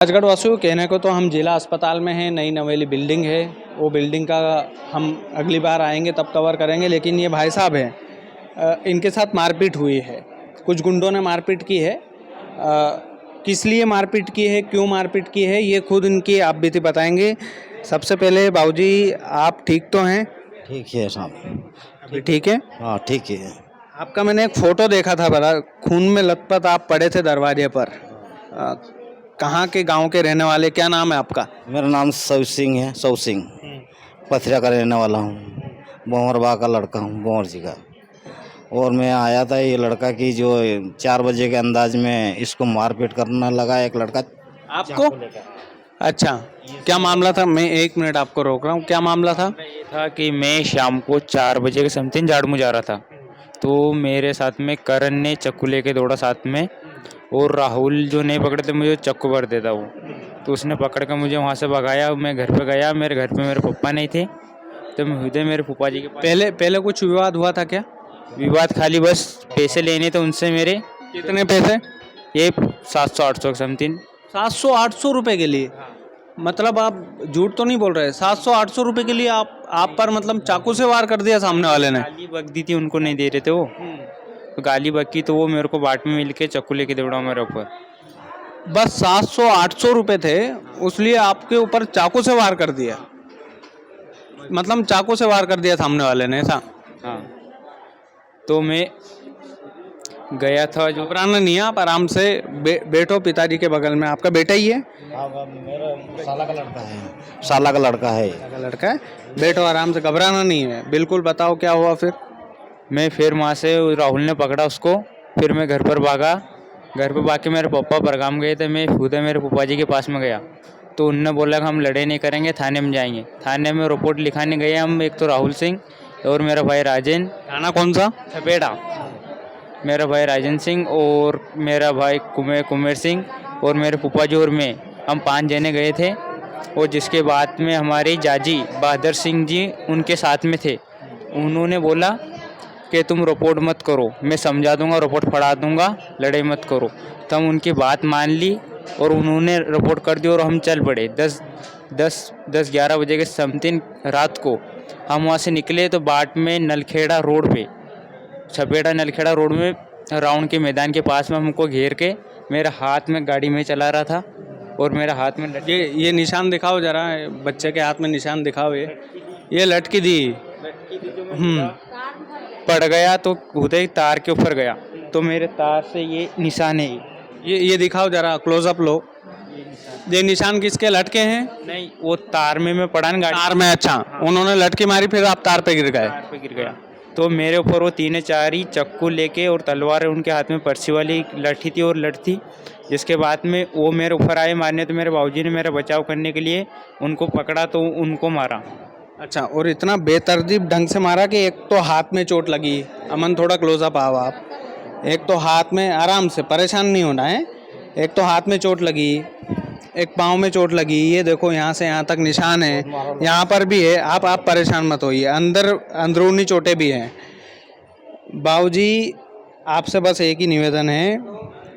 राजगढ़ वासियों कहने को तो हम जिला अस्पताल में हैं, नई नवेली बिल्डिंग है। वो बिल्डिंग का हम अगली बार आएंगे तब कवर करेंगे। लेकिन ये भाई साहब हैं, इनके साथ मारपीट हुई है, कुछ गुंडों ने मारपीट की है। किस लिए मारपीट की है, क्यों मारपीट की है, ये खुद इनकी आप बीती बताएंगे। सबसे पहले बाबूजी, आप ठीक तो हैं? ठीक है साहब। अभी ठीक है? हाँ ठीक है। आपका मैंने एक फ़ोटो देखा था, बड़ा खून में लथपथ आप पड़े थे दरवाजे पर। अ, कहाँ के गांव के रहने वाले, क्या नाम है आपका? मेरा नाम सौ सिंह है, सौ सिंह। पथरिया का रहने वाला हूँ, भंवर बा का लड़का हूँ, भंवर जी का। और मैं आया था, ये लड़का की जो 4 बजे के अंदाज में इसको मारपीट करने लगा एक लड़का आपको? चाकू लेकर। अच्छा, क्या मामला था? मैं 1 मिनट आपको रोक रहा हूँ, क्या मामला था? ये था कि मैं शाम को 4 बजे के समथिंग झाड़ू जा रहा था, तो मेरे साथ में करण ने चाकू लेके दौड़ा साथ में, और राहुल जो नहीं पकड़े थे मुझे चाकू भर देता वो, तो उसने पकड़ कर मुझे वहाँ से भगाया। मैं घर पे गया, मेरे घर पे मेरे पापा नहीं थे, तो मैं सीधे मेरे फूफा जी के पास। पहले पहले कुछ विवाद हुआ था क्या? विवाद खाली बस पैसे लेने थे उनसे मेरे, कितने पैसे? ये 700-800 समथिंग। 700-800 रुपए के लिए? मतलब आप झूठ तो नहीं बोल रहे? 700-800 रुपए के लिए आप पर मतलब चाकू से वार कर दिया सामने वाले ने? गाली बक दी थी, उनको नहीं दे रहे थे वो, तो गाली बकी, तो वो मेरे को बाट में मिल के चाकू लेके दौड़ा मेरे ऊपर। बस 700-800 रुपए थे, उसलिए आपके ऊपर चाकू से वार कर दिया? मतलब चाकू से वार कर दिया सामने वाले ने, ऐसा? हाँ, तो मैं गया था जो। घबराना नहीं है, आप आराम से बैठो। पिताजी के बगल में आपका बेटा ही है? मेरा साला का लड़का है, साला का लड़का है। का लड़का है? बैठो आराम से, घबराना नहीं है बिल्कुल। बताओ क्या हुआ फिर? मैं फिर वहाँ से राहुल ने पकड़ा उसको, फिर मैं घर पर भागा। घर पर भाग के मेरे पापा परगाम गए थे, मैं खुद मेरे फूफा जी के पास में गया, तो उनने बोला कि हम लड़े नहीं करेंगे, थाने में जाएंगे। थाने में रिपोर्ट लिखाने गए हम, एक तो राहुल सिंह और मेरा भाई राजन। थाना कौन सा? छपेड़ा। मेरा भाई राजन सिंह और मेरा भाई कुमेर सिंह और मेरे फूफा जी और मैं, हम 5 जने गए थे। और जिसके बाद में हमारे जाजी बहादुर सिंह जी उनके साथ में थे। उन्होंने बोला कि तुम रिपोर्ट मत करो, मैं समझा दूंगा, रिपोर्ट पढ़ा दूंगा, लड़ाई मत करो। तो हम उनकी बात मान ली और उन्होंने रिपोर्ट कर दी और हम चल पड़े। 10-11 बजे के समथिंग रात को हम वहाँ से निकले, तो बाट में नलखेड़ा रोड पे, छपेड़ा नलखेड़ा रोड में राउंड के मैदान के पास में हमको घेर के मेरा हाथ में गाड़ी में चला रहा था और मेरा हाथ में ये निशान दिखाओ जरा, बच्चे के हाथ में निशान दिखाओ। ये लटकी दी। पड़ गया तो उधर तार के ऊपर गया, तो मेरे तार से ये निशान है। ये दिखाओ जरा, क्लोजअप लो। ये निशान किसके लटके हैं? नहीं, वो तार में मैं पड़ा ना गाड़ी तार में? अच्छा, उन्होंने लटकी मारी, फिर आप तार पे गिर गए? तार पे गिर गया। तो मेरे ऊपर वो 3-4 ही चाकू लेके और तलवार उनके हाथ में पर्ची वाली लठी थी और लठ थी। जिसके बाद में वो मेरे ऊपर आए मारने, तो मेरे बाबूजी ने मेरा बचाव करने के लिए उनको पकड़ा तो उनको मारा। अच्छा, और इतना बेतरतीब ढंग से मारा कि एक तो हाथ में चोट लगी। अमन, थोड़ा क्लोजअप आओ आप। एक तो हाथ में, आराम से, परेशान नहीं होना है। एक तो हाथ में चोट लगी, एक पाँव में चोट लगी। ये देखो, यहाँ से यहाँ तक निशान है, यहाँ पर भी है। आप परेशान मत होइए, अंदरूनी चोटें भी हैं। बाबूजी, आपसे बस एक ही निवेदन है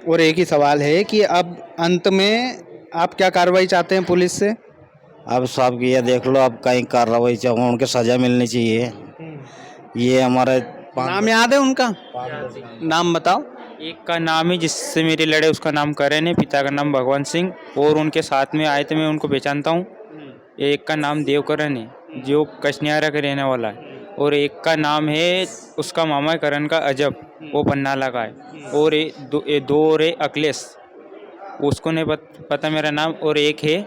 और एक ही सवाल है कि अब अंत में आप क्या कार्रवाई चाहते हैं पुलिस से? अब साहब की ये देख लो, अब कहीं कार्रवाई चाहिए, उनके सजा मिलनी चाहिए। ये हमारे नाम याद है उनका? नाम बताओ। एक का नाम है जिससे मेरे लड़े, उसका नाम करण है, पिता का नाम भगवान सिंह, और उनके साथ में आए थे, मैं उनको पहचानता हूँ। एक का नाम देवकरण है जो कशनियारा का रहने वाला है, और एक का नाम है उसका मामा करण का अजब, वो पन्नाला का है। और दो और है अखिलेश, उसको नहीं पता मेरा नाम। और एक है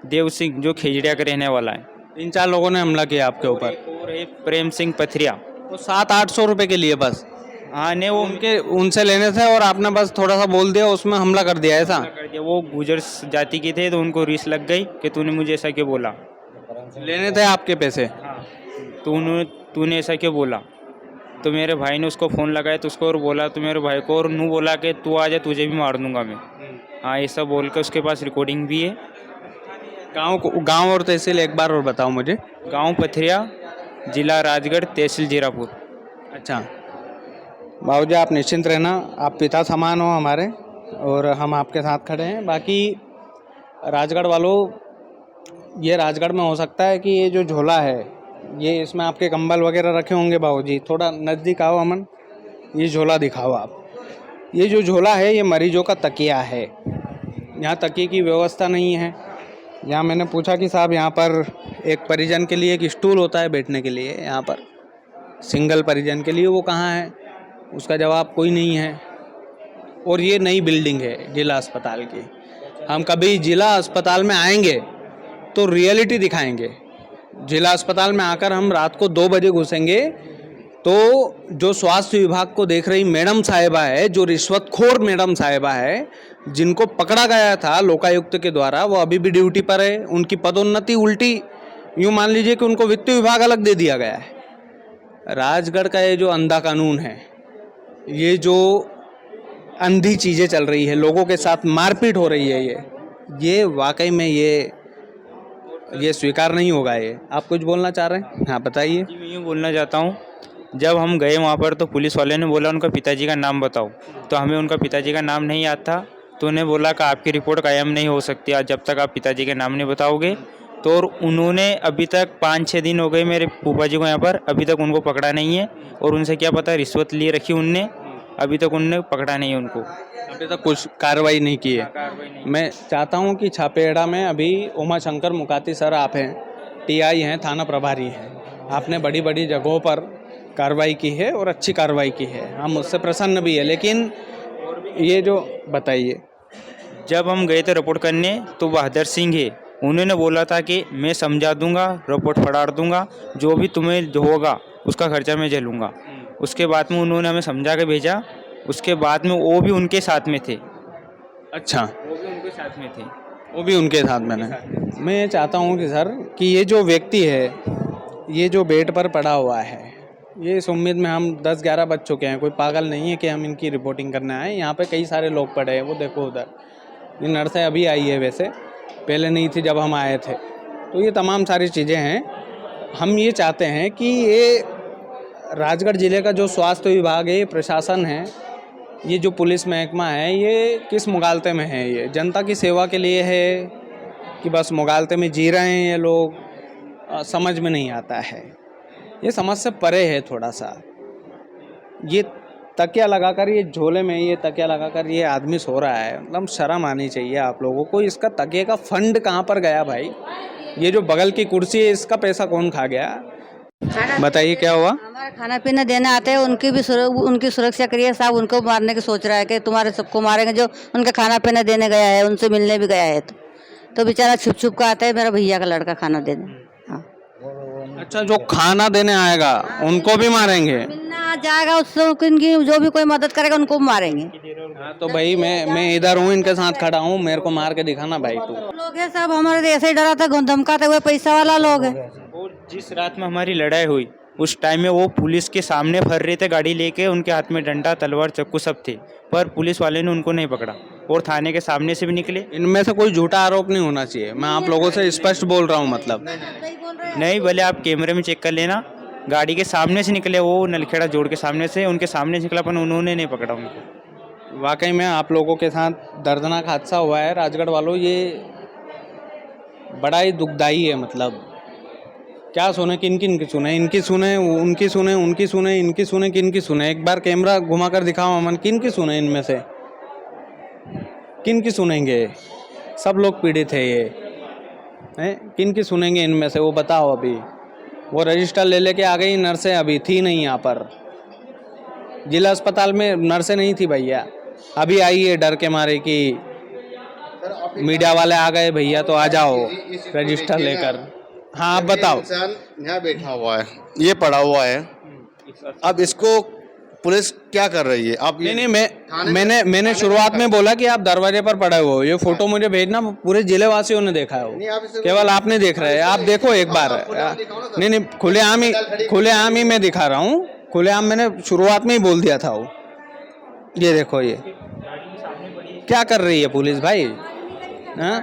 देव सिंह जो खेजड़िया का रहने वाला है। 3-4 लोगों ने हमला किया आपके ऊपर? और है प्रेम सिंह पथरिया। वो 700-800 रुपए के लिए बस? हाँ, नहीं, वो उनसे लेने थे और आपने बस थोड़ा सा बोल दिया, उसमें हमला कर दिया, ऐसा? कर दिया। वो गुजर जाति के थे, तो उनको रीस लग गई कि तूने मुझे ऐसा क्यों बोला। लेने थे आपके पैसे? हाँ, तूने ऐसा क्यों बोला। तो मेरे भाई ने उसको फ़ोन लगाया, तो उसको और बोला, तो मेरे भाई को और नू बोला कि तू आ जा, तुझे भी मार दूंगा मैं। हाँ, ऐसा बोल के उसके पास रिकॉर्डिंग भी है। गांव और तहसील एक बार और बताओ मुझे। गांव पथरिया, जिला राजगढ़, तहसील जीरापुर। अच्छा बाबूजी, आप निश्चिंत रहना, आप पिता समान हो हमारे और हम आपके साथ खड़े हैं। बाकी राजगढ़ वालों, ये राजगढ़ में हो सकता है कि ये जो झोला है, ये इसमें आपके कंबल वगैरह रखे होंगे बाबूजी, थोड़ा नज़दीक आओ अमन, ये झोला दिखाओ आप। ये जो झोला है ये मरीजों का तकिया है। यहाँ तकिए की व्यवस्था नहीं है। यहाँ मैंने पूछा कि साहब यहाँ पर एक परिजन के लिए एक स्टूल होता है बैठने के लिए, यहाँ पर सिंगल परिजन के लिए, वो कहाँ है? उसका जवाब कोई नहीं है। और ये नई बिल्डिंग है जिला अस्पताल की। हम कभी जिला अस्पताल में आएंगे तो रियलिटी दिखाएंगे। जिला अस्पताल में आकर हम रात को 2 बजे घुसेंगे तो जो स्वास्थ्य विभाग को देख रही मैडम साहिबा है, जो रिश्वतखोर मैडम साहिबा है, जिनको पकड़ा गया था लोकायुक्त के द्वारा, वो अभी भी ड्यूटी पर है। उनकी पदोन्नति उल्टी, यूँ मान लीजिए कि उनको वित्त विभाग अलग दे दिया गया है। राजगढ़ का ये जो अंधा कानून है, ये जो अंधी चीज़ें चल रही है, लोगों के साथ मारपीट हो रही है, ये वाकई में ये स्वीकार नहीं होगा। ये आप कुछ बोलना चाह रहे हैं? हाँ बताइए। जी, मैं यूँ बोलना चाहता हूँ, जब हम गए वहाँ पर तो पुलिस वाले ने बोला उनका पिताजी का नाम बताओ, तो हमें उनका पिताजी का नाम नहीं याद था। तो उन्हें बोला कि आपकी रिपोर्ट कायम नहीं हो सकती आज जब तक आप पिताजी के नाम नहीं बताओगे। तो और उन्होंने अभी तक 5-6 दिन हो गए मेरे फूफा जी को यहाँ पर, अभी तक उनको पकड़ा नहीं है। और उनसे क्या पता रिश्वत लिए रखी उनने, अभी तक उनने पकड़ा नहीं है उनको, अभी तक कुछ कार्रवाई नहीं की है। मैं चाहता हूं कि छापेड़ा में अभी उमा शंकर मुकाती सर आप हैं, टीआई हैं, थाना प्रभारी हैं, आपने बड़ी बड़ी जगहों पर कार्रवाई की है और अच्छी कार्रवाई की है, हम उससे प्रसन्न भी है। लेकिन ये जो बताइए, जब हम गए थे रिपोर्ट करने तो बहादुर सिंह है, उन्होंने बोला था कि मैं समझा दूंगा, रिपोर्ट फटाड़ दूंगा, जो भी तुम्हें जो होगा उसका खर्चा मैं झेलूंगा। उसके बाद में उन्होंने हमें समझा के भेजा। उसके बाद में वो भी उनके साथ में थे। अच्छा, वो भी उनके साथ में थे। वो भी उनके साथ मैंने। मैं ये चाहता हूँ कि सर कि ये जो व्यक्ति है, ये जो बेड पर पड़ा हुआ है, ये इस उम्मीद में हम 10-11 बज चुके हैं, कोई पागल नहीं है कि हम इनकी रिपोर्टिंग करने आए। यहाँ पे कई सारे लोग पड़े हैं, वो देखो उधर, ये नर्सें अभी आई है, वैसे पहले नहीं थी जब हम आए थे। तो ये तमाम सारी चीज़ें हैं। हम ये चाहते हैं कि ये राजगढ़ ज़िले का जो स्वास्थ्य विभाग है, ये प्रशासन है, ये जो पुलिस महकमा है, ये किस मुगालते में है? ये जनता की सेवा के लिए है कि बस मुगालते में जी रहे हैं ये लोग? समझ में नहीं आता है। ये समझ से परे है थोड़ा सा। ये तकिया लगाकर, ये झोले में ये तकिया लगाकर ये आदमी सो रहा है, मतलब शर्म आनी चाहिए आप लोगों को। इसका तकिए का फंड कहाँ पर गया भाई? ये जो बगल की कुर्सी है, इसका पैसा कौन खा गया? बताइए क्या हुआ? हमारे खाना पीना देने आते हैं, उनकी सुरक्षा करिए साहब। उनको मारने की सोच रहा है कि तुम्हारे सबको मारेंगे, जो उनका खाना पीना देने गया है, उनसे मिलने भी गया है। तो बेचारा छुप छुप कर आता है मेरा भैया का लड़का खाना देने। हाँ, अच्छा, जो खाना देने आएगा उनको भी मारेंगे? मिलना जाएगा उससे, उनकी जो भी कोई मदद करेगा उनको भी मारेंगे। हाँ, तो भाई मैं इधर हूँ, इनके साथ खड़ा हूँ, मेरे को मार के दिखाना भाई तू। लोग है सब हमारे ऐसे ही डराता धमकाते हुए, पैसा वाला लोग है। और जिस रात में हमारी लड़ाई हुई उस टाइम में वो पुलिस के सामने फर रहे थे गाड़ी लेके, उनके हाथ में डंडा, तलवार, चाकू सब थे, पर पुलिस वाले ने उनको नहीं पकड़ा और थाने के सामने से भी निकले। इनमें से कोई झूठा आरोप नहीं होना चाहिए, मैं आप लोगों से स्पष्ट बोल रहा हूँ। मतलब नहीं, भले आप कैमरे में चेक कर लेना, गाड़ी के सामने से निकले, वो नलखेड़ा जोड़ के सामने से, उनके सामने से निकला, पर उन्होंने नहीं पकड़ा उनको। वाकई में आप लोगों के साथ दर्दनाक हादसा हुआ है राजगढ़ वालों, ये बड़ा ही दुखदाई है। मतलब क्या सुने, किन किन की सुने? इनकी सुने, उनकी सुने, उनकी सुने, इनकी सुने, किन की सुने? एक बार कैमरा घुमा कर दिखाओ अमन, किन की सुने? इनमें से किन की सुनेंगे? सब लोग पीड़ित है ये हैं, किन की सुनेंगे इनमें से? वो बताओ। अभी वो रजिस्टर ले लेके आ गई नर्सें, अभी थी नहीं यहाँ पर जिला अस्पताल में, नर्सें नहीं थी भैया, अभी आई है डर के मारे कि मीडिया वाले आ गए भैया तो आ जाओ रजिस्टर लेकर। हाँ आप बताओ। इंसान यहाँ बैठा हुआ है, ये पड़ा हुआ है, अब इसको पुलिस क्या कर रही है? आप नहीं, मैंने शुरुआत में बोला कि आप दरवाजे पर पड़े हो, ये फोटो मुझे भेजना, पूरे जिले वासियों ने देखा है वो, केवल आपने देख रहे हैं। आप देखो एक बार। नहीं, खुलेआम ही मैं दिखा रहा हूँ, खुलेआम मैंने शुरुआत में ही बोल दिया था वो। ये देखो, ये क्या कर रही है पुलिस भाई? हाँ,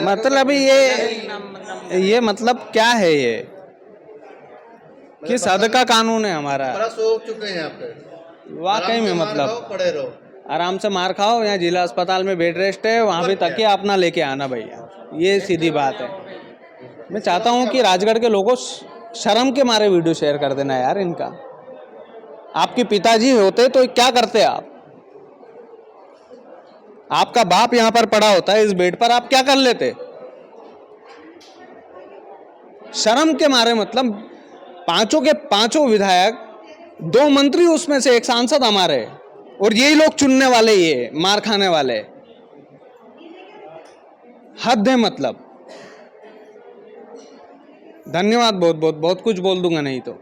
मतलब ये मतलब क्या है? ये किस हद का कानून है हमारा? बड़ा सोच चुके हैं यहाँ पे। वाकई में आराम से मतलब रहो, पड़े रहो। आराम से मार खाओ, यहाँ जिला अस्पताल में बेड रेस्ट है, वहाँ भी तकिया अपना लेके आना भैया, ये सीधी बात है। मैं चाहता हूँ कि राजगढ़ के लोगों शर्म के मारे वीडियो शेयर कर देना यार इनका। आपके पिताजी होते तो क्या करते आप? आपका बाप यहाँ पर पड़ा होता है इस बेड पर, आप क्या कर लेते? शर्म के मारे, मतलब पांचों के पांचों विधायक, 2 मंत्री उसमें से एक सांसद हमारे, और यही लोग चुनने वाले, ये मार खाने वाले। हद है मतलब। धन्यवाद बहुत बहुत, बहुत कुछ बोल दूंगा नहीं तो।